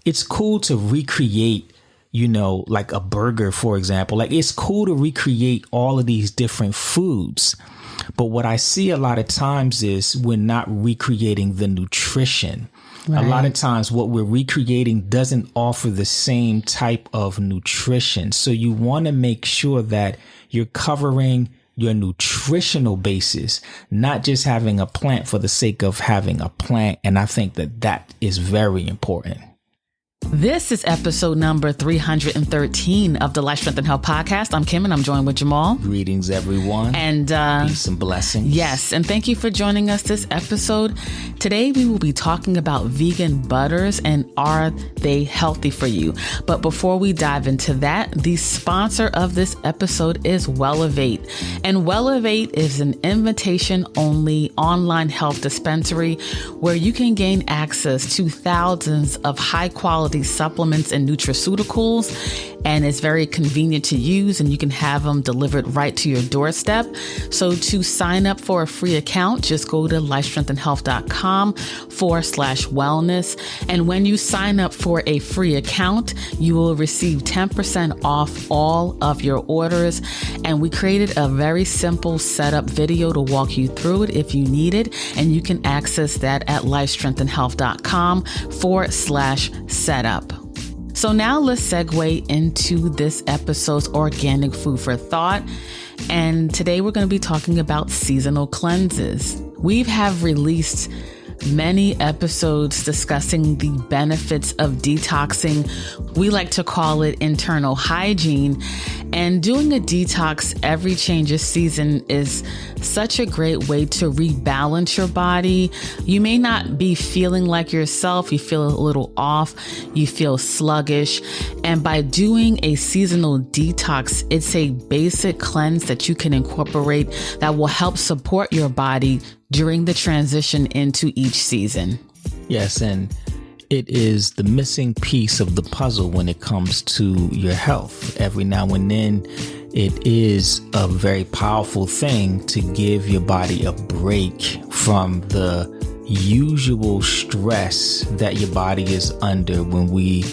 it's cool to recreate, like a burger, for example. Like, it's cool to recreate all of these different foods. But what I see a lot of times is we're not recreating the nutrition. Right. A lot of times what we're recreating doesn't offer the same type of nutrition. So you want to make sure that you're covering your nutritional basis, not just having a plant for the sake of having a plant. And I think that is very important. This is episode number 313 of the Life, Strength, and Health podcast. I'm Kim, and I'm joined with Jamal. Greetings, everyone. And peace and blessings. Yes, and thank you for joining us this episode. Today, we will be talking about vegan butters and are they healthy for you? But before we dive into that, the sponsor of this episode is Wellevate. And Wellevate is an invitation-only online health dispensary where you can gain access to thousands of high-quality supplements and nutraceuticals, and it's very convenient to use, and you can have them delivered right to your doorstep. So to sign up for a free account, just go to lifestrengthandhealth.com/wellness. And when you sign up for a free account, you will receive 10% off all of your orders. And we created a very simple setup video to walk you through it if you need it. And you can access that at lifestrengthandhealth.com/setup. So now let's segue into this episode's organic food for thought. And today we're going to be talking about seasonal cleanses. We have released many episodes discussing the benefits of detoxing. We like to call it internal hygiene. And doing a detox every change of season is such a great way to rebalance your body. You may not be feeling like yourself. You feel a little off. You feel sluggish. And by doing a seasonal detox, it's a basic cleanse that you can incorporate that will help support your body during the transition into each season. Yes, and it is the missing piece of the puzzle when it comes to your health. Every now and then, it is a very powerful thing to give your body a break from the usual stress that your body is under when we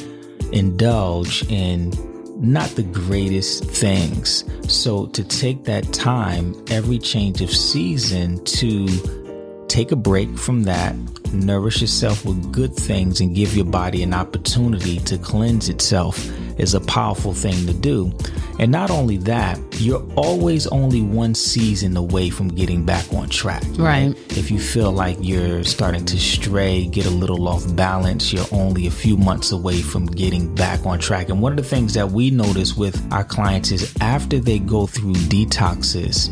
indulge in not the greatest things. So to take that time every change of season to take a break from that, nourish yourself with good things, and give your body an opportunity to cleanse itself is a powerful thing to do. And not only that, you're always only one season away from getting back on track. Right. If you feel like you're starting to stray, get a little off balance, you're only a few months away from getting back on track. And one of the things that we notice with our clients is after they go through detoxes,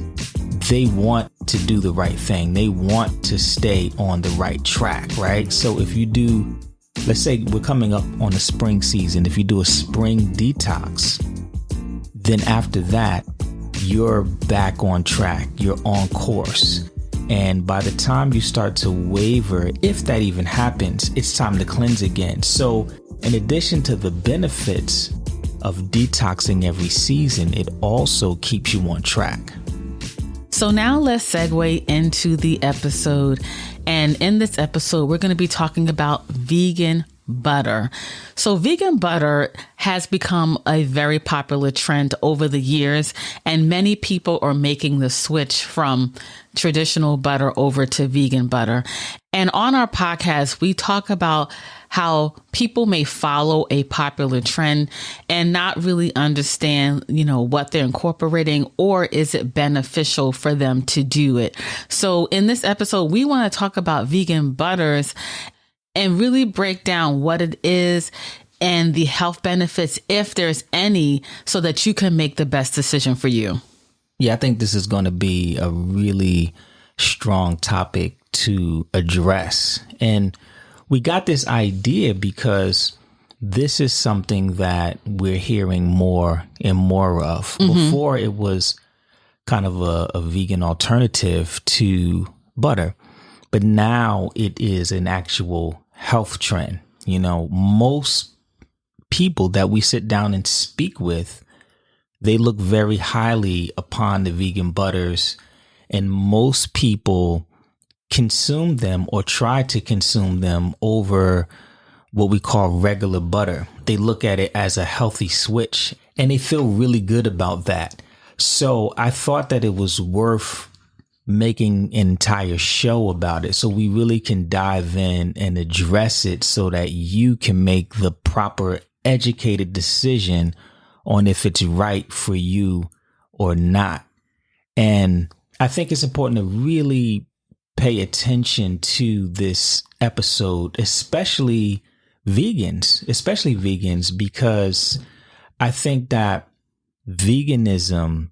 they want to do the right thing. They want to stay on the right track, right? So if you do, let's say we're coming up on the spring season, if you do a spring detox, then after that, you're back on track. You're on course. And by the time you start to waver, if that even happens, it's time to cleanse again. So in addition to the benefits of detoxing every season, it also keeps you on track. So now let's segue into the episode. And in this episode, we're going to be talking about vegan butter. So vegan butter has become a very popular trend over the years, and many people are making the switch from traditional butter over to vegan butter. And on our podcast, we talk about how people may follow a popular trend and not really understand, what they're incorporating, or is it beneficial for them to do it? So in this episode, we want to talk about vegan butters and really break down what it is and the health benefits, if there's any, so that you can make the best decision for you. Yeah, I think this is going to be a really strong topic to address. And we got this idea because this is something that we're hearing more and more of. Mm-hmm. Before, it was kind of a vegan alternative to butter, but now it is an actual health trend. Most people that we sit down and speak with, they look very highly upon the vegan butters, and most people consume them or try to consume them over what we call regular butter. They look at it as a healthy switch, and they feel really good about that. So I thought that it was worth making an entire show about it so we really can dive in and address it so that you can make the proper educated decision on if it's right for you or not. And I think it's important to really pay attention to this episode, especially vegans, because I think that veganism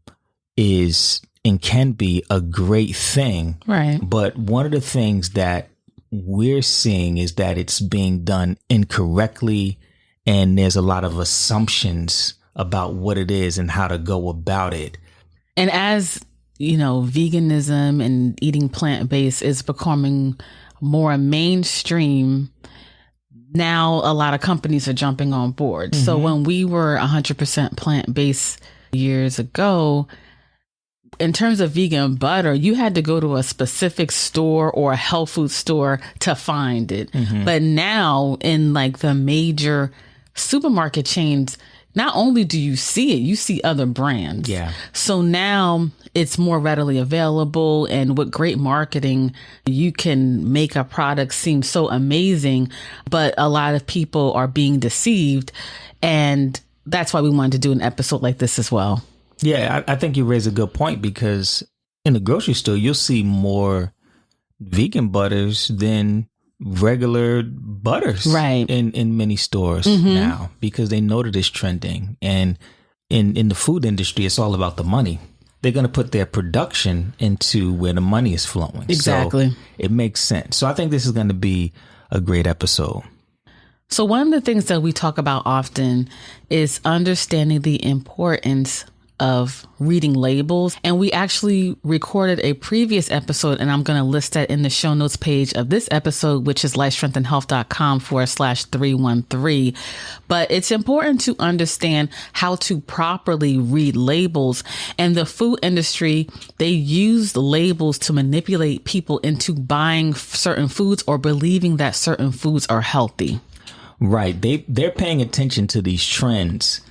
is and can be a great thing. Right. But one of the things that we're seeing is that it's being done incorrectly, and there's a lot of assumptions about what it is and how to go about it. And as you know, veganism and eating plant-based is becoming more mainstream. Now, a lot of companies are jumping on board. Mm-hmm. So when we were 100% plant-based years ago, in terms of vegan butter, you had to go to a specific store or a health food store to find it. Mm-hmm. But now in like the major supermarket chains, not only do you see it, you see other brands. Yeah. So now it's more readily available, and with great marketing, you can make a product seem so amazing, but a lot of people are being deceived. And that's why we wanted to do an episode like this as well. Yeah, I think you raise a good point, because in the grocery store, you'll see more vegan butters than regular butters, right, in many stores now, because they know that it's trending. And in the food industry, it's all about the money. They're going to put their production into where the money is flowing. Exactly. So it makes sense. So I think this is going to be a great episode. So one of the things that we talk about often is understanding the importance of reading labels. And we actually recorded a previous episode, and I'm going to list that in the show notes page of this episode, which is lifestrengthandhealth.com/313. But it's important to understand how to properly read labels. And the food industry, they use labels to manipulate people into buying certain foods or believing that certain foods are healthy. Right. They're paying attention to these trends,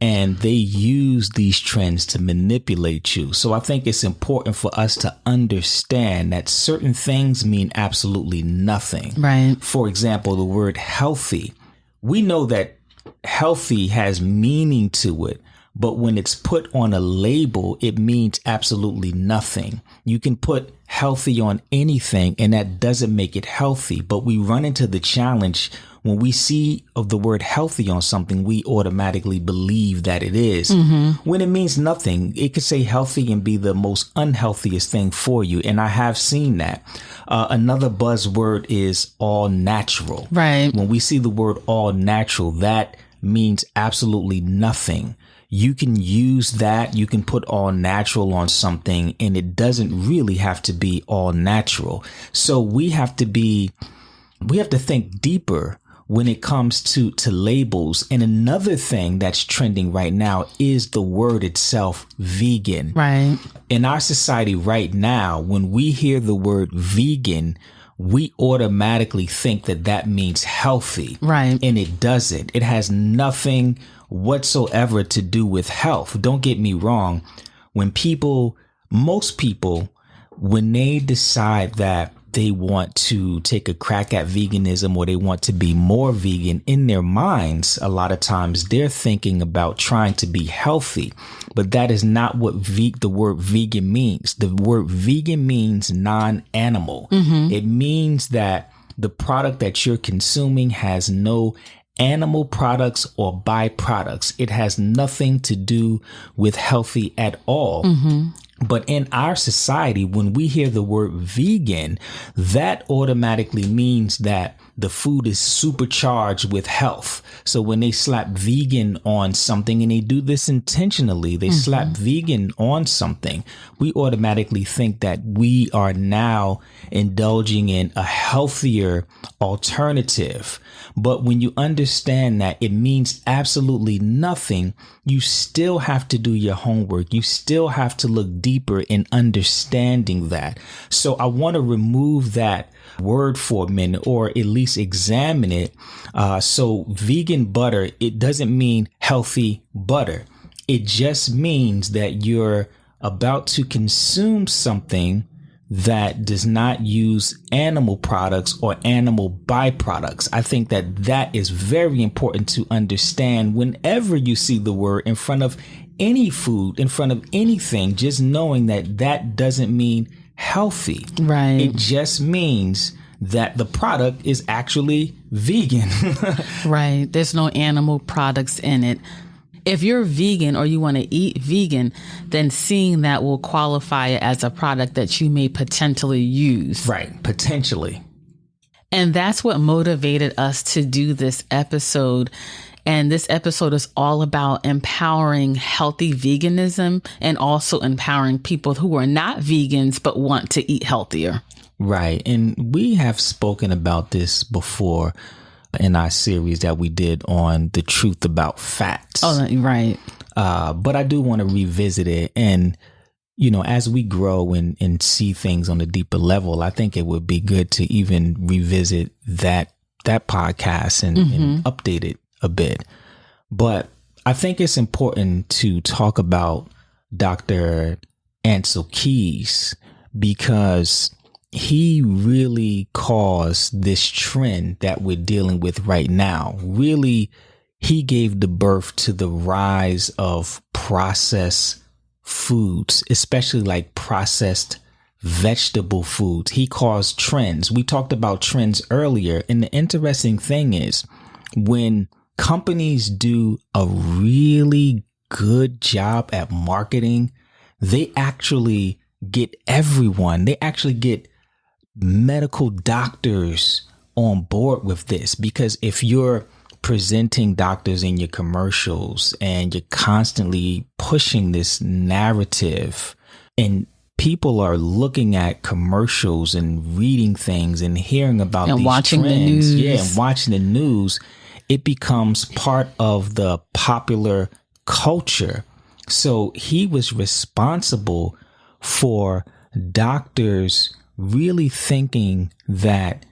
and they use these trends to manipulate you. So I think it's important for us to understand that certain things mean absolutely nothing. Right. For example, the word healthy. We know that healthy has meaning to it, but when it's put on a label, it means absolutely nothing. You can put healthy on anything, and that doesn't make it healthy. But we run into the challenge when we see of the word healthy on something, we automatically believe that it is, when it means nothing. It could say healthy and be the most unhealthiest thing for you. And I have seen that. Another buzzword is all natural. Right. When we see the word all natural, that means absolutely nothing. You can use that. You can put all natural on something, and it doesn't really have to be all natural. So we have to think deeper when it comes to labels. And another thing that's trending right now is the word itself, vegan. Right. In our society right now, when we hear the word vegan, we automatically think that that means healthy. Right. And it doesn't. It has nothing whatsoever to do with health. Don't get me wrong. Most people, when they decide that they want to take a crack at veganism, or they want to be more vegan, in their minds, a lot of times they're thinking about trying to be healthy. But that is not what the word vegan means. The word vegan means non-animal. It means that the product that you're consuming has no animal products or byproducts. It has nothing to do with healthy at all. But in our society, when we hear the word vegan, that automatically means that the food is supercharged with health. So when they slap vegan on something, and they do this intentionally, they slap vegan on something, we automatically think that we are now indulging in a healthier alternative. But when you understand that it means absolutely nothing, you still have to do your homework. You still have to look deeper in understanding that. So I want to remove that word for a minute, or at least examine it. So vegan butter, it doesn't mean healthy butter. It just means that you're about to consume something that does not use animal products or animal byproducts. I think that is very important to understand whenever you see the word in front of any food, in front of anything, just knowing that doesn't mean healthy. Right. It just means that the product is actually vegan. Right. There's no animal products in it. If you're vegan or you want to eat vegan, then seeing that will qualify it as a product that you may potentially use. Right. Potentially. And that's what motivated us to do this episode. And this episode is all about empowering healthy veganism and also empowering people who are not vegans but want to eat healthier. Right. And we have spoken about this before in our series that we did on the truth about fats. Oh, right. But I do want to revisit it. And, as we grow and see things on a deeper level, I think it would be good to even revisit that podcast and update it a bit. But I think it's important to talk about Dr. Ansel Keys, because he really caused this trend that we're dealing with right now. Really, he gave the birth to the rise of processed foods, especially like processed vegetable foods. He caused trends. We talked about trends earlier. And the interesting thing is, when companies do a really good job at marketing, they actually get everyone. They actually get medical doctors on board with this, because if you're presenting doctors in your commercials and you're constantly pushing this narrative, and people are looking at commercials and reading things and hearing about and these watching trends, the news. and watching the news, it becomes part of the popular culture. So he was responsible for doctors really thinking that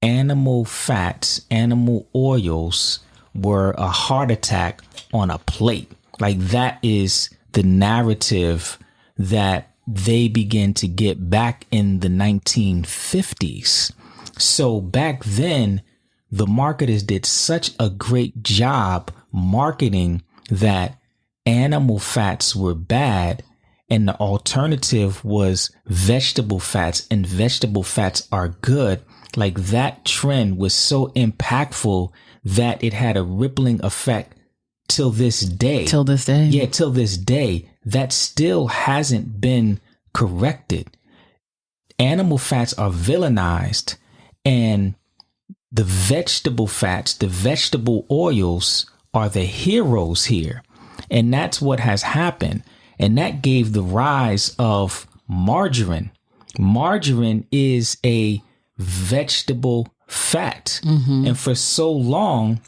animal fats, animal oils were a heart attack on a plate. Like, that is the narrative that they began to get back in the 1950s. So back then, the marketers did such a great job marketing that animal fats were bad, and the alternative was vegetable fats, and vegetable fats are good. Like, that trend was so impactful that it had a rippling effect till this day. Till this day. Yeah, till this day. That still hasn't been corrected. Animal fats are villainized, and the vegetable fats, the vegetable oils are the heroes here. And that's what has happened. And that gave the rise of margarine. Margarine is a vegetable fat. And for so long,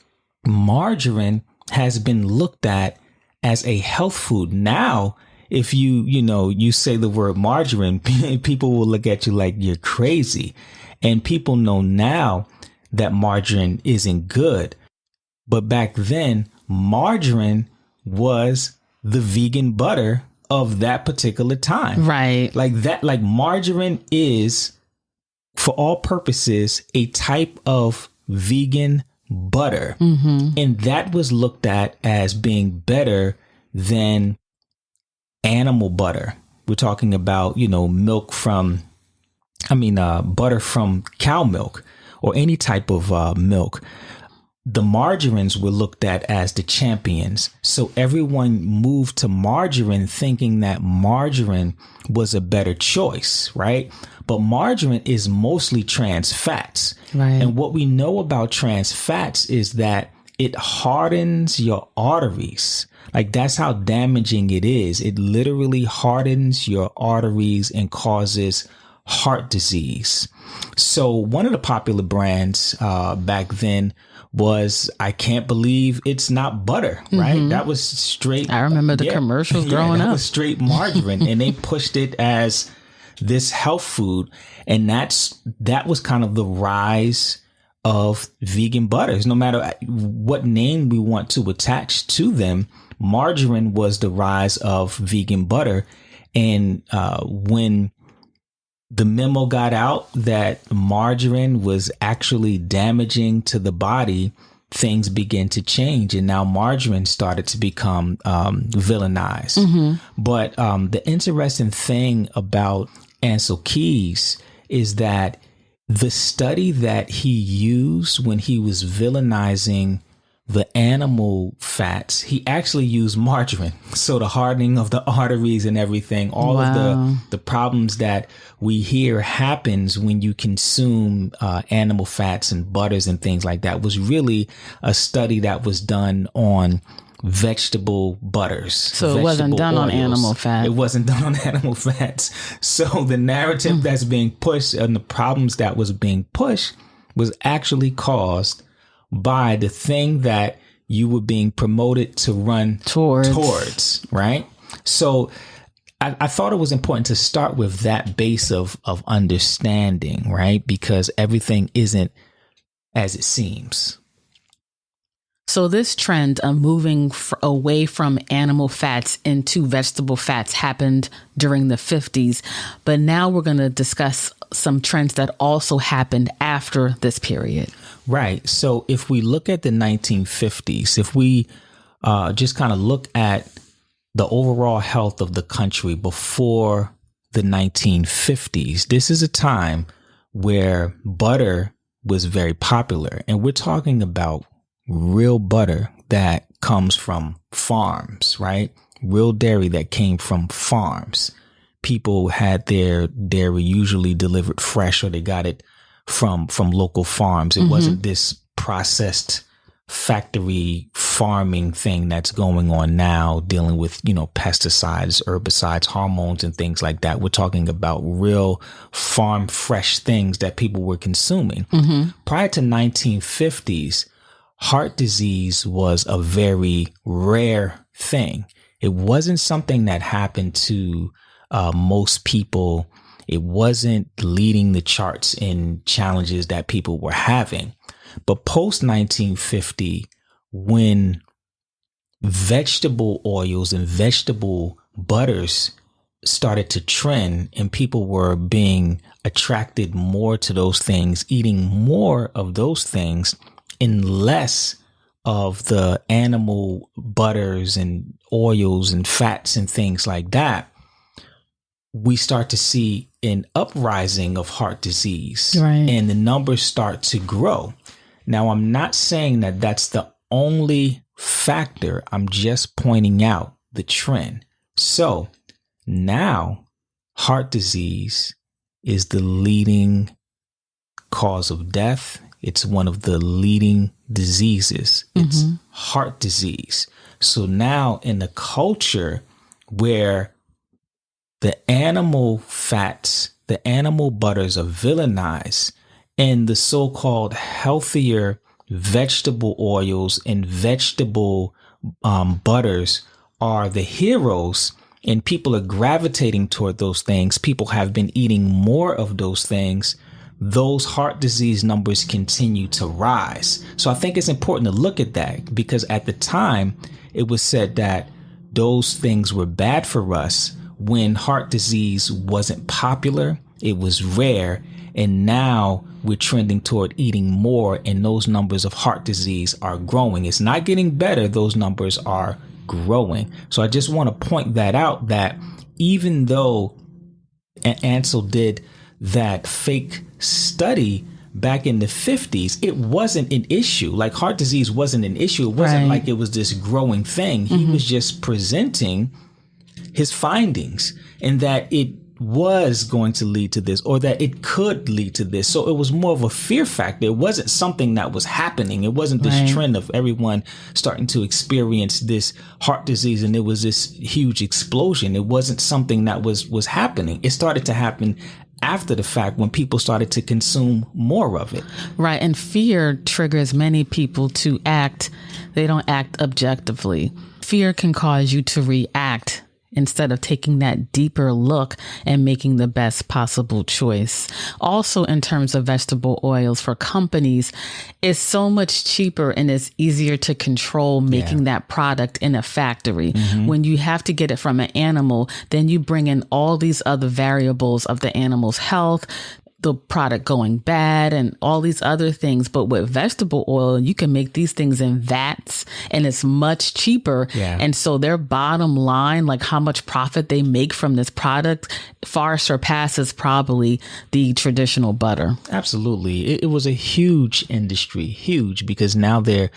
margarine has been looked at as a health food. Now, if you say the word margarine, people will look at you like you're crazy. And people know now that margarine isn't good. But back then, margarine was the vegan butter of that particular time. Right. Like margarine is, for all purposes, a type of vegan butter. And that was looked at as being better than animal butter. We're talking about, milk from, butter from cow milk or any type of milk. The margarines were looked at as the champions. So everyone moved to margarine thinking that margarine was a better choice, right? But margarine is mostly trans fats. Right. And what we know about trans fats is that it hardens your arteries. Like, that's how damaging it is. It literally hardens your arteries and causes heart disease. So one of the popular brands back then was, I can't believe it's not butter, right? That was straight. I remember the commercials growing that up. was straight margarine. And they pushed it as this health food. And that was kind of the rise of vegan butters. No matter what name we want to attach to them, margarine was the rise of vegan butter. And when the memo got out that margarine was actually damaging to the body, things began to change, and now margarine started to become villainized. But the interesting thing about Ansel Keys is that the study that he used when he was villainizing the animal fats, he actually used margarine. So the hardening of the arteries and everything, all of the problems that we hear happens when you consume animal fats and butters and things like that was really a study that was done on vegetable butters. So it wasn't done on animal fat. It wasn't done on animal fats. So the narrative that's being pushed and the problems that was being pushed was actually caused by the thing that you were being promoted to run towards, right? So I thought it was important to start with that base of understanding, right? Because everything isn't as it seems. So this trend of moving away from animal fats into vegetable fats happened during the 50s. But now we're going to discuss some trends that also happened after this period. Right. So if we look at the 1950s, if we just kind of look at the overall health of the country before the 1950s, this is a time where butter was very popular. And we're talking about real butter that comes from farms, right? Real dairy that came from farms. People had their dairy usually delivered fresh, or they got it from local farms. It wasn't this processed factory farming thing that's going on now, dealing with, pesticides, herbicides, hormones, and things like that. We're talking about real farm fresh things that people were consuming. Prior to 1950s, heart disease was a very rare thing. It wasn't something that happened to most people. It wasn't leading the charts in challenges that people were having. But post 1950, when vegetable oils and vegetable butters started to trend and people were being attracted more to those things, eating more of those things and less of the animal butters and oils and fats and things like that, we start to see an uprising of heart disease, and the numbers start to grow. Now, I'm not saying that that's the only factor. I'm just pointing out the trend. So now heart disease is the leading cause of death. It's one of the leading diseases. It's heart disease. So now in a culture where the animal fats, the animal butters are villainized, and the so-called healthier vegetable oils and vegetable butters are the heroes, and people are gravitating toward those things, people have been eating more of those things, those heart disease numbers continue to rise. So I think it's important to look at that, because at the time it was said that those things were bad for us when heart disease wasn't popular, it was rare, and now we're trending toward eating more, and those numbers of heart disease are growing. It's not getting better. Those numbers are growing. So I just want to point that out, that even though Ansel did that fake study back in the 50s, it wasn't an issue. Like, heart disease wasn't an issue. It wasn't like it was this growing thing. He was just presenting his findings, and that it was going to lead to this, or that it could lead to this. So it was more of a fear factor. It wasn't something that was happening. It wasn't this trend of everyone starting to experience this heart disease and it was this huge explosion. It wasn't something that was happening. It started to happen after the fact, when people started to consume more of it. Right. And fear triggers many people to act. They don't act objectively. Fear can cause you to react instead of taking that deeper look and making the best possible choice. Also, in terms of vegetable oils for companies, it's so much cheaper and it's easier to control making that product in a factory. When you have to get it from an animal, then you bring in all these other variables of the animal's health, the product going bad and all these other things. But with vegetable oil, you can make these things in vats and it's much cheaper. And so their bottom line, like how much profit they make from this product, far surpasses probably the traditional butter. Absolutely. It was a huge industry, huge, because now they're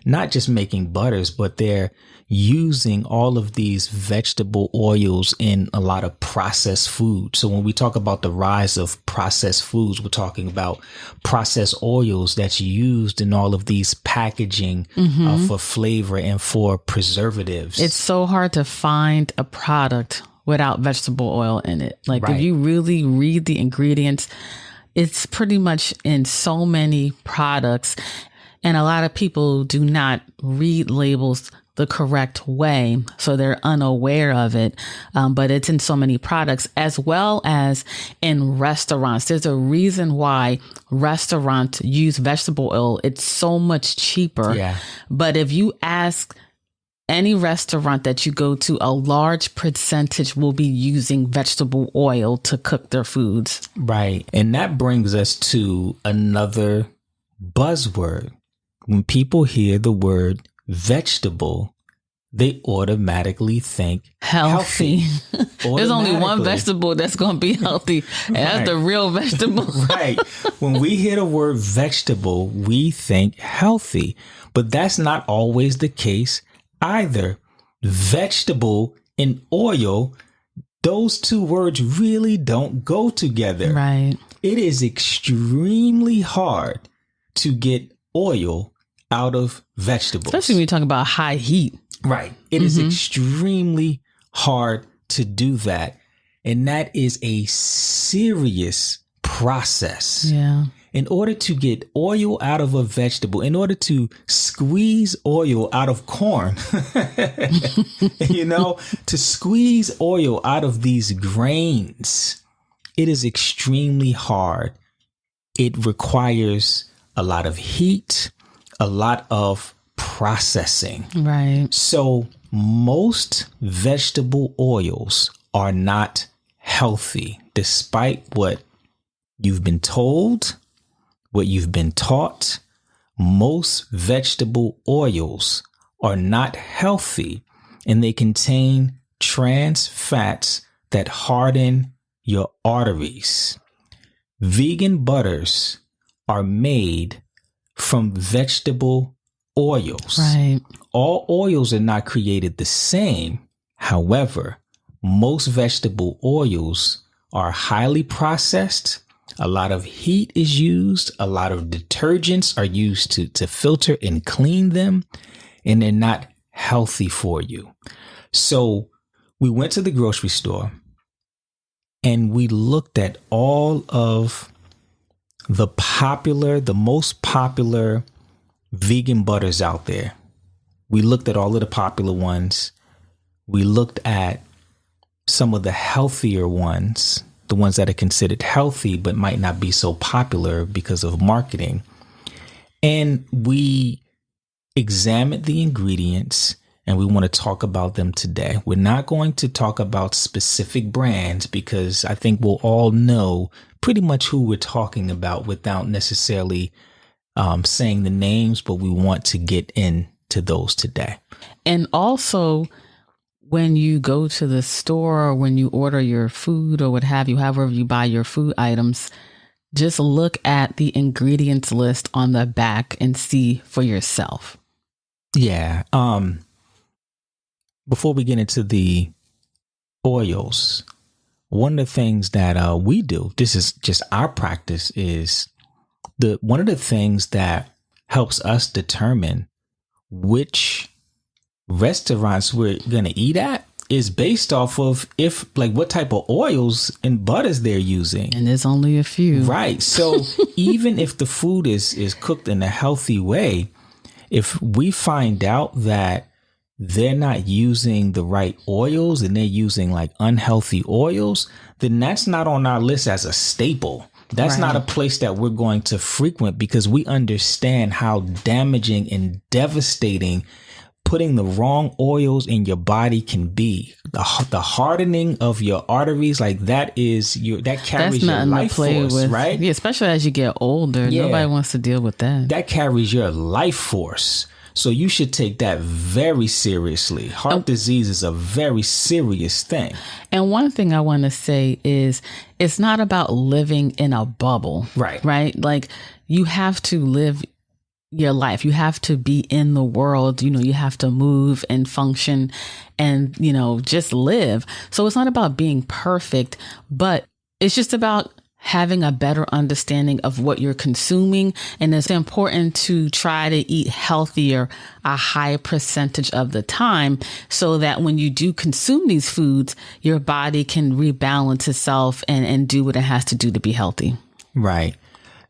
not just making butters, but they're using all of these vegetable oils in a lot of processed food. So when we talk about the rise of processed foods, we're talking about processed oils that's used in all of these packaging for flavor and for preservatives. It's so hard to find a product without vegetable oil in it. Like if you really read the ingredients, it's pretty much in so many products. And a lot of people do not read labels the correct way, so they're unaware of it. But it's in so many products, as well as in restaurants. There's a reason why restaurants use vegetable oil. It's so much cheaper. But if you ask any restaurant that you go to, a large percentage will be using vegetable oil to cook their foods. Right. And that brings us to another buzzword. When people hear the word vegetable, they automatically think healthy. There's only one vegetable that's going to be healthy, and that's the real vegetable. When we hear the word vegetable, we think healthy, but that's not always the case either. Vegetable and oil, those two words really don't go together. It is extremely hard to get oil out of vegetables. Especially when you talk about high heat. It is extremely hard to do that. And that is a serious process. In order to get oil out of a vegetable, in order to squeeze oil out of corn, to squeeze oil out of these grains, it is extremely hard. It requires a lot of heat, a lot of processing. So most vegetable oils are not healthy, despite what you've been told, what you've been taught. Most vegetable oils are not healthy, and they contain trans fats that harden your arteries. Vegan butters are made from vegetable oils. All oils are not created the same. However, most vegetable oils are highly processed. A lot of heat is used. A lot of detergents are used to filter and clean them, and they're not healthy for you. So we went to the grocery store and we looked at all of the most popular vegan butters out there. We looked at all of the popular ones. We looked at some of the healthier ones, the ones that are considered healthy but might not be so popular because of marketing. And we examined the ingredients, and we want to talk about them today. We're not going to talk about specific brands because I think we'll all know pretty much who we're talking about without necessarily saying the names, but we want to get into those today. And also, when you go to the store or when you order your food or what have you, however you buy your food items, just look at the ingredients list on the back and see for yourself. Before we get into the oils, one of the things that we do, this is just our practice, is one of the things that helps us determine which restaurants we're going to eat at is based off of what type of oils and butters they're using. And there's only a few. So even if the food is cooked in a healthy way, if we find out that they're not using the right oils and they're using like unhealthy oils, then that's not on our list as a staple. That's not a place that we're going to frequent, because we understand how damaging and devastating putting the wrong oils in your body can be. The hardening of your arteries, like that carries your life force, right? Yeah, especially as you get older. Yeah. Nobody wants to deal with that. That carries your life force. So you should take that very seriously. Heart disease is a very serious thing. And one thing I want to say is it's not about living in a bubble. Right. Like you have to live your life. You have to be in the world. You have to move and function and, just live. So it's not about being perfect, but it's just about having a better understanding of what you're consuming. And it's important to try to eat healthier a high percentage of the time, so that when you do consume these foods, your body can rebalance itself and do what it has to do to be healthy. Right.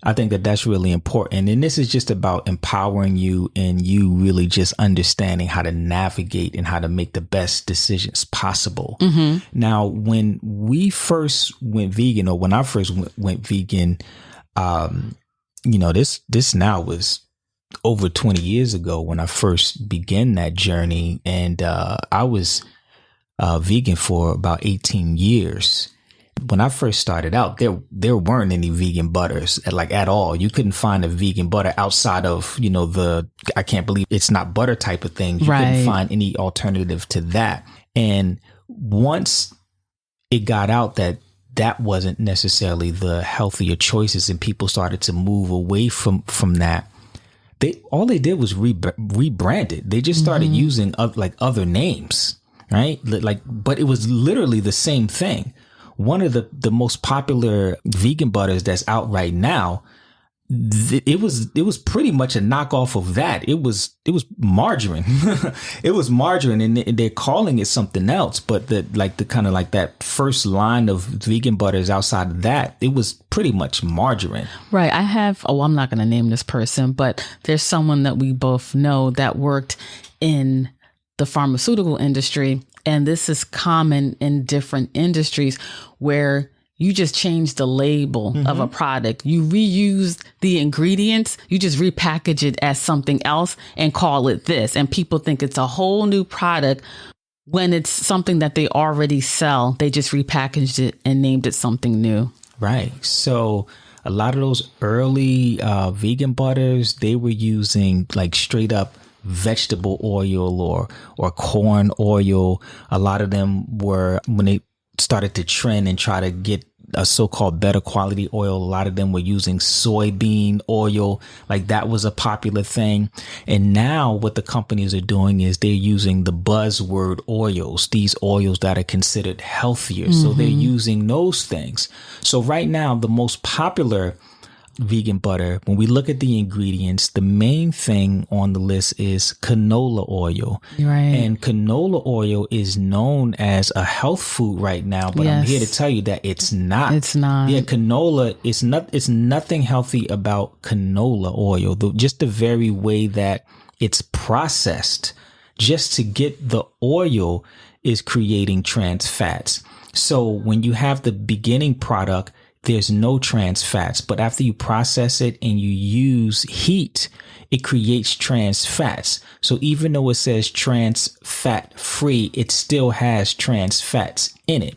I think that that's really important. And this is just about empowering you and you really just understanding how to navigate and how to make the best decisions possible. Mm-hmm. Now, when we first went vegan, or when I first went vegan, this now was over 20 years ago when I first began that journey. And I was vegan for about 18 years. When I first started out, there weren't any vegan butters at all. You couldn't find a vegan butter outside of, I can't believe it's not butter type of thing. You couldn't find any alternative to that. And once it got out that wasn't necessarily the healthier choices and people started to move away from that, all they did was rebrand it. They just started using other names, right? But it was literally the same thing. One of the most popular vegan butters that's out right now, it was pretty much a knockoff of that. It was margarine. It was margarine, and they're calling it something else. But that first line of vegan butters outside of that, it was pretty much margarine. Right. I'm not going to name this person, but there's someone that we both know that worked in the pharmaceutical industry. And this is common in different industries where you just change the label of a product. You reuse the ingredients. You just repackage it as something else and call it this. And people think it's a whole new product when it's something that they already sell. They just repackaged it and named it something new. Right. So a lot of those early vegan butters, they were using straight up vegetable oil or corn oil. A lot of them were, when they started to trend and try to get a so-called better quality oil, a lot of them were using soybean oil. That was a popular thing. And now what the companies are doing is they're using the buzzword oils, these oils that are considered healthier. So they're using those things. So right now, the most popular vegan butter, when we look at the ingredients, the main thing on the list is canola oil. Right. And canola oil is known as a health food right now, but I'm here to tell you that it's not. It's not. Yeah, canola it's nothing healthy about canola oil. Just the very way that it's processed just to get the oil is creating trans fats. So when you have the beginning product, there's no trans fats, but after you process it and you use heat, it creates trans fats. So even though it says trans fat free, it still has trans fats in it.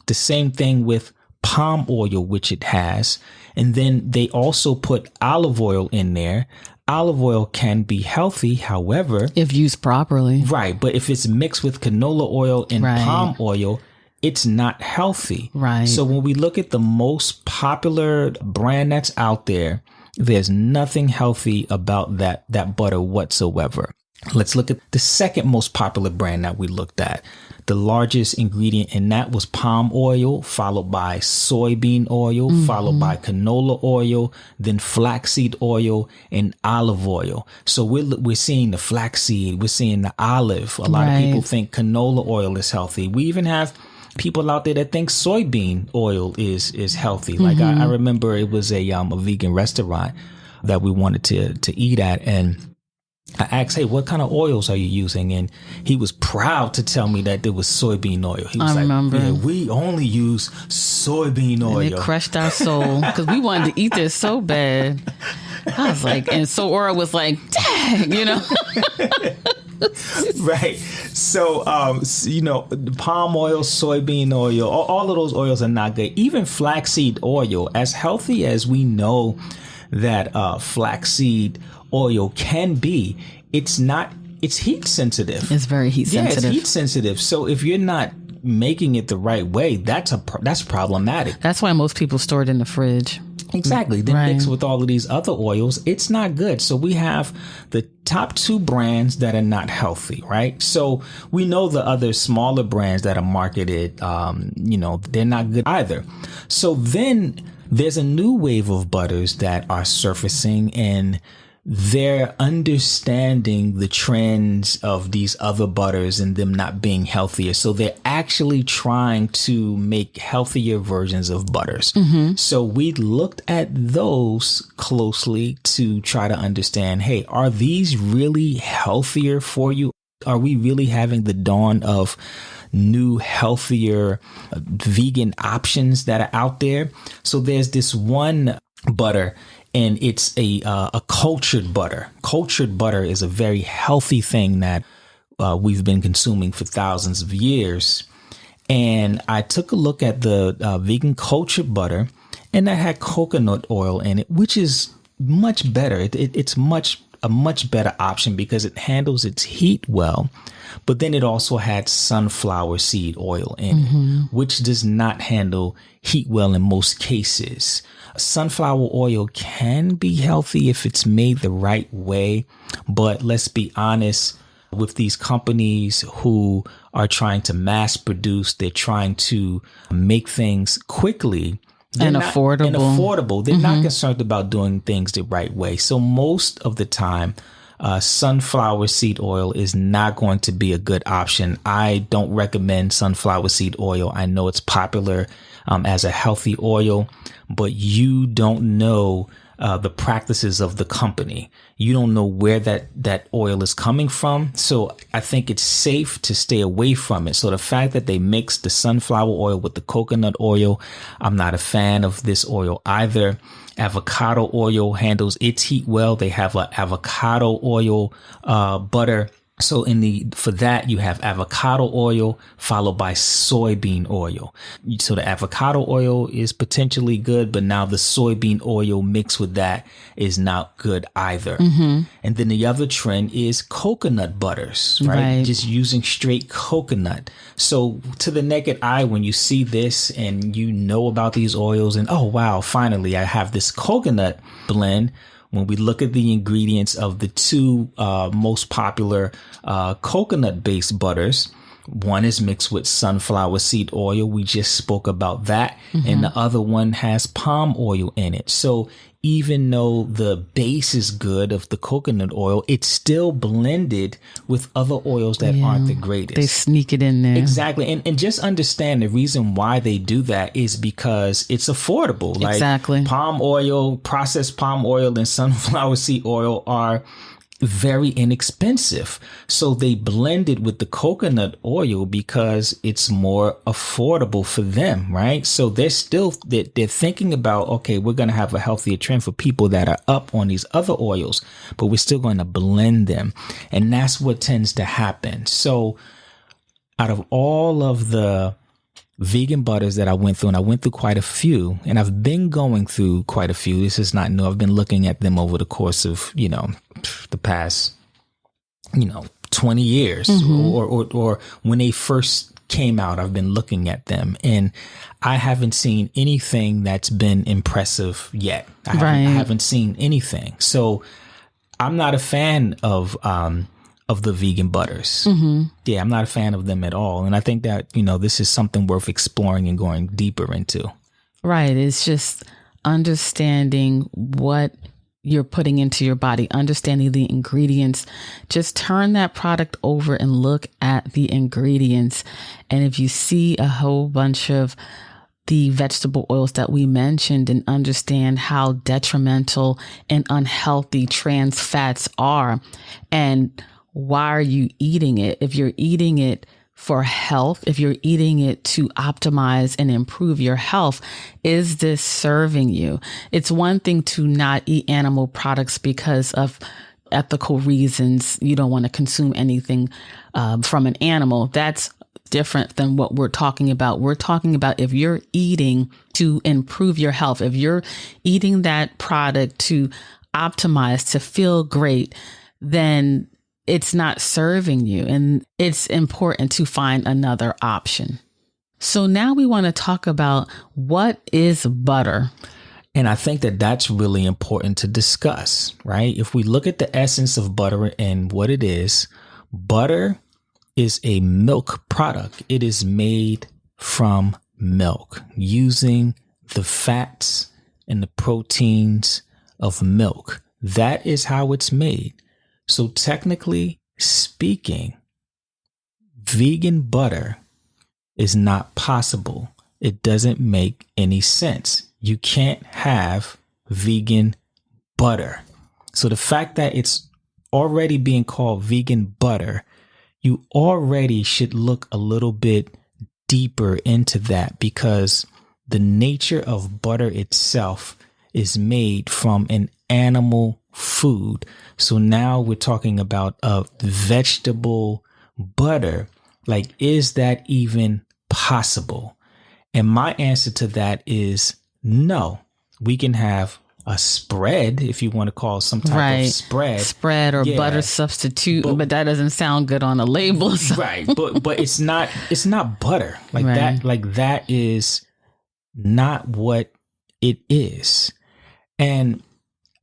The same thing with palm oil, which it has. And then they also put olive oil in there. Olive oil can be healthy, however, if used properly. Right. But if it's mixed with canola oil and palm oil, it's not healthy. Right. So when we look at the most popular brand that's out there, there's nothing healthy about that butter whatsoever. Let's look at the second most popular brand that we looked at. The largest ingredient in that was palm oil, followed by soybean oil, followed by canola oil, then flaxseed oil and olive oil. So we're seeing the flaxseed, we're seeing the olive. A lot of people think canola oil is healthy. We even have people out there that think soybean oil is healthy. Like I remember it was a vegan restaurant that we wanted to eat at, and I asked, hey, what kind of oils are you using? And he was proud to tell me that there was soybean oil. He was remember. Yeah, we only use soybean oil. And it crushed our soul because we wanted to eat this so bad. I was like, and so Aura was like, dang, Right. So, palm oil, soybean oil, all of those oils are not good. Even flaxseed oil, as healthy as we know that flaxseed oil can be, it's heat sensitive. It's very heat sensitive. Yeah, it's heat sensitive. So if you're not making it the right way, that's problematic. That's why most people store it in the fridge. Exactly. Then mixed with all of these other oils, it's not good. So we have the top 2 brands that are not healthy, right? So we know the other smaller brands that are marketed, they're not good either. So then there's a new wave of butters that are surfacing, and they're understanding the trends of these other butters and them not being healthier. So they're actually trying to make healthier versions of butters. So we looked at those closely to try to understand, hey, are these really healthier for you? Are we really having the dawn of new, healthier vegan options that are out there? So there's this one butter, and it's a cultured butter. Cultured butter is a very healthy thing that we've been consuming for thousands of years. And I took a look at the vegan cultured butter, and that had coconut oil in it, which is much better. It's a much better option because it handles its heat well. But then it also had sunflower seed oil in it, which does not handle heat well in most cases. Sunflower oil can be healthy if it's made the right way. But let's be honest, with these companies who are trying to mass produce, they're trying to make things quickly and affordable. They're not concerned about doing things the right way. So most of the time, sunflower seed oil is not going to be a good option. I don't recommend sunflower seed oil. I know it's popular as a healthy oil, but you don't know the practices of the company. You don't know where that oil is coming from. So I think it's safe to stay away from it. So the fact that they mix the sunflower oil with the coconut oil, I'm not a fan of this oil either. Avocado oil handles its heat well. They have an avocado oil butter. So for that, you have avocado oil followed by soybean oil. So the avocado oil is potentially good, but now the soybean oil mixed with that is not good either. And then the other trend is coconut butters, right? Just using straight coconut. So to the naked eye, when you see this and you know about these oils and, oh, wow, finally I have this coconut blend. When we look at the ingredients of the 2 most popular coconut-based butters, one is mixed with sunflower seed oil. We just spoke about that. And the other one has palm oil in it. So even though the base is good of the coconut oil, it's still blended with other oils that aren't the greatest. They sneak it in there. Exactly. And just understand the reason why they do that is because it's affordable. Exactly. Like palm oil, processed palm oil, and sunflower seed oil are very inexpensive. So they blend it with the coconut oil because it's more affordable for them, right? So they're thinking about, okay, we're going to have a healthier trend for people that are up on these other oils, but we're still going to blend them. And that's what tends to happen. So out of all of the vegan butters that I went through, and I went through quite a few, and I've been going through quite a few. This is not new. I've been looking at them over the course of, the past, 20 years or when they first came out, I've been looking at them and I haven't seen anything that's been impressive yet. I haven't seen anything. So I'm not a fan of the vegan butters. Yeah, I'm not a fan of them at all. And I think that, this is something worth exploring and going deeper into. Right. It's just understanding what you're putting into your body, understanding the ingredients. Just turn that product over and look at the ingredients. And if you see a whole bunch of the vegetable oils that we mentioned and understand how detrimental and unhealthy trans fats are, and why are you eating it? If you're eating it for health, if you're eating it to optimize and improve your health, is this serving you? It's one thing to not eat animal products because of ethical reasons. You don't want to consume anything from an animal. That's different than what we're talking about. We're talking about if you're eating to improve your health, if you're eating that product to optimize, to feel great, then it's not serving you. And it's important to find another option. So now we want to talk about what is butter. And I think that that's really important to discuss, right? If we look at the essence of butter and what it is, butter is a milk product. It is made from milk using the fats and the proteins of milk. That is how it's made. So technically speaking, vegan butter is not possible. It doesn't make any sense. You can't have vegan butter. So the fact that it's already being called vegan butter, you already should look a little bit deeper into that, because the nature of butter itself is made from an animal food. So now we're talking about a vegetable butter. Like, is that even possible? And my answer to that is no. We can have a spread, if you want to call some type of spread or butter substitute, but that doesn't sound good on a label. So. Right. But it's not butter like that. Like, that is not what it is. And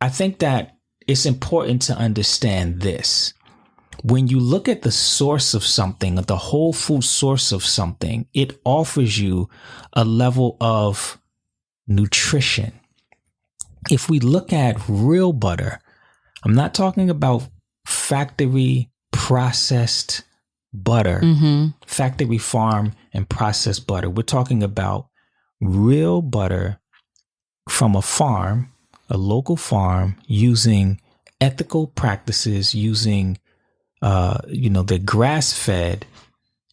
I think that it's important to understand this. When you look at the source of something, the whole food source of something, it offers you a level of nutrition. If we look at real butter, I'm not talking about factory processed butter, factory farm and processed butter. We're talking about real butter from a farm, a local farm, using ethical practices, using, they're grass fed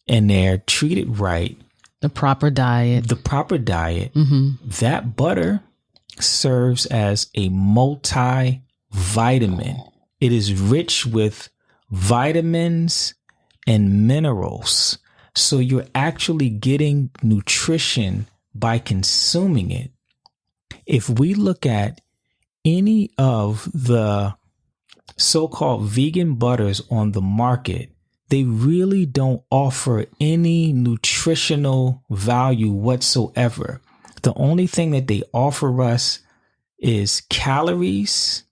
and they're treated right. The proper diet. That butter serves as a multivitamin. It is rich with vitamins and minerals. So you're actually getting nutrition by consuming it. If we look at any of the so-called vegan butters on the market, they really don't offer any nutritional value whatsoever. The only thing that they offer us is calories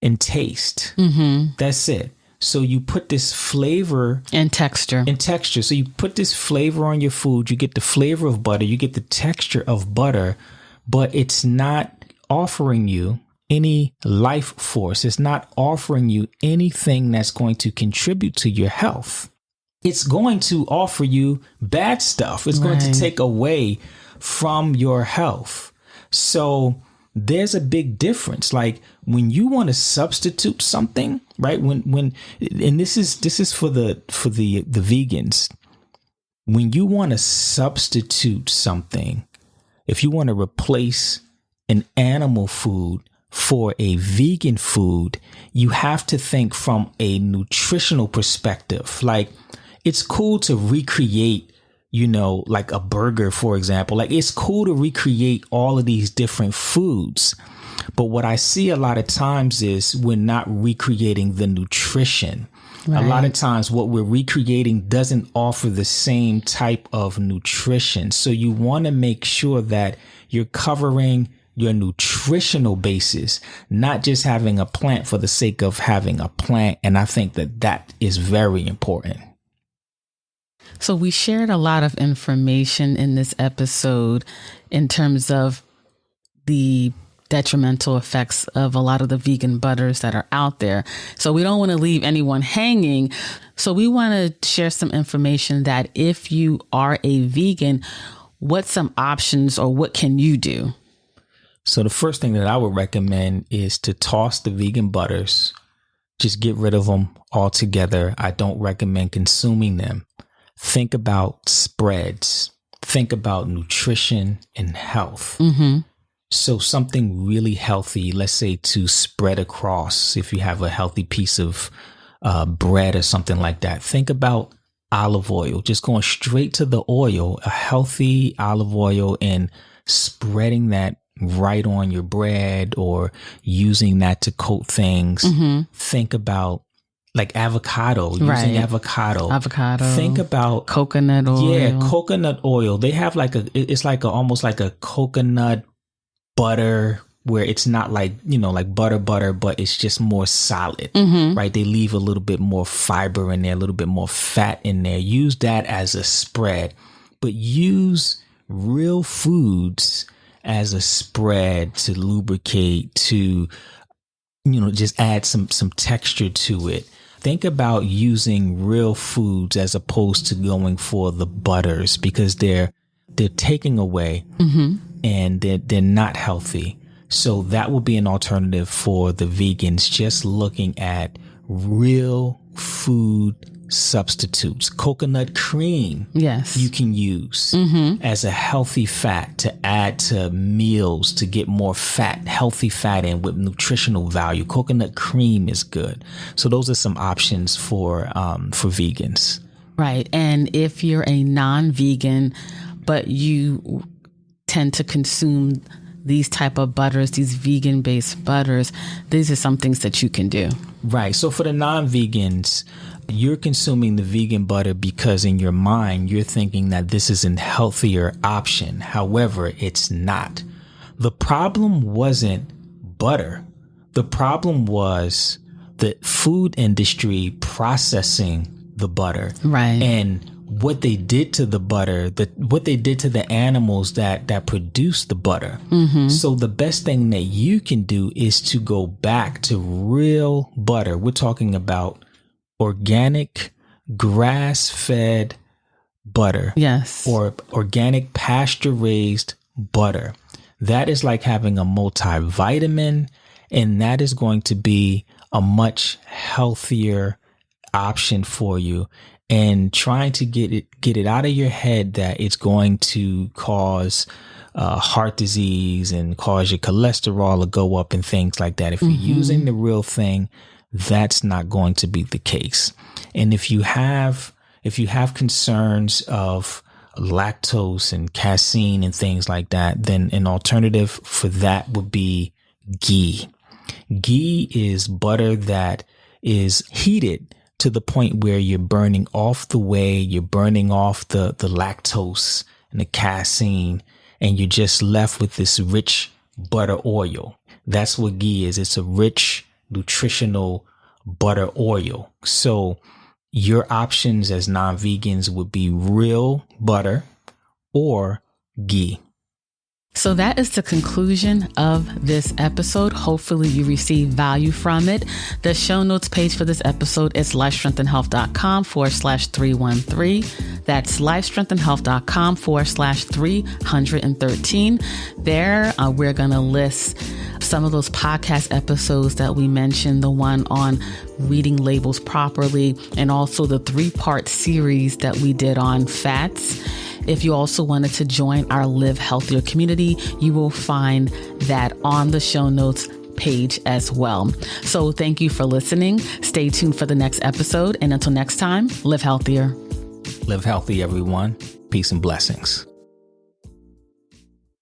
and taste. That's it. So you put this flavor and texture. So you put this flavor on your food. You get the flavor of butter. You get the texture of butter, but it's not offering you any life force. It's not offering you anything that's going to contribute to your health. It's going to offer you bad stuff. It's going to take away from your health. So there's a big difference. Like, when you want to substitute something, right? And this is for the vegans. When you want to substitute something, if you want to replace an animal food for a vegan food, you have to think from a nutritional perspective. Like, it's cool to recreate, like a burger, for example. Like, it's cool to recreate all of these different foods. But what I see a lot of times is we're not recreating the nutrition. Right. A lot of times what we're recreating doesn't offer the same type of nutrition. So you want to make sure that you're covering your nutritional basis, not just having a plant for the sake of having a plant. And I think that is very important. So we shared a lot of information in this episode in terms of the detrimental effects of a lot of the vegan butters that are out there. So we don't want to leave anyone hanging. So we want to share some information that if you are a vegan, what's some options or what can you do? So the first thing that I would recommend is to toss the vegan butters. Just get rid of them altogether. I don't recommend consuming them. Think about spreads. Think about nutrition and health. Mm-hmm. So something really healthy, let's say to spread across, if you have a healthy piece of bread or something like that. Think about olive oil, just going straight to the oil, a healthy olive oil, and spreading that right on your bread or using that to coat things. Mm-hmm. Think about like avocado, using avocado. Think about coconut oil. Yeah, coconut oil. They have like it's like almost like a coconut butter where it's not like, like butter, but it's just more solid, right? They leave a little bit more fiber in there, a little bit more fat in there. Use that as a spread, but use real foods as a spread to lubricate, to, just add some texture to it. Think about using real foods as opposed to going for the butters, because they're taking away and they're not healthy. So that will be an alternative for the vegans, just looking at real food substitutes. Coconut cream, yes, you can use as a healthy fat to add to meals to get more fat, healthy fat in with nutritional value. Coconut cream is good. So those are some options for vegans. Right. And if you're a non-vegan, but you tend to consume these type of butters, these vegan-based butters, these are some things that you can do. Right. So for the non-vegans, you're consuming the vegan butter because in your mind, you're thinking that this is a healthier option. However, it's not. The problem wasn't butter. The problem was the food industry processing the butter. Right. And what they did to the butter, what they did to the animals that produce the butter. So the best thing that you can do is to go back to real butter. We're talking about organic, grass-fed butter. Yes. Or organic pasture-raised butter. That is like having a multivitamin, and that is going to be a much healthier option for you. And trying to get it out of your head that it's going to cause heart disease and cause your cholesterol to go up and things like that. If you're using the real thing, that's not going to be the case. And if you have concerns of lactose and casein and things like that, then an alternative for that would be ghee. Ghee is butter that is heated to the point where you're burning off the whey, you're burning off the lactose and the casein, and you're just left with this rich butter oil. That's what ghee is. It's a rich, nutritional butter oil. So your options as non-vegans would be real butter or ghee. So that is the conclusion of this episode. Hopefully you receive value from it. The show notes page for this episode is lifestrengthandhealth.com/313. That's lifestrengthandhealth.com/313. There, we're going to list some of those podcast episodes that we mentioned, the one on reading labels properly, and also the 3-part series that we did on fats. If you also wanted to join our Live Healthier community, you will find that on the show notes page as well. So thank you for listening. Stay tuned for the next episode. And until next time, live healthier. Live healthy, everyone. Peace and blessings.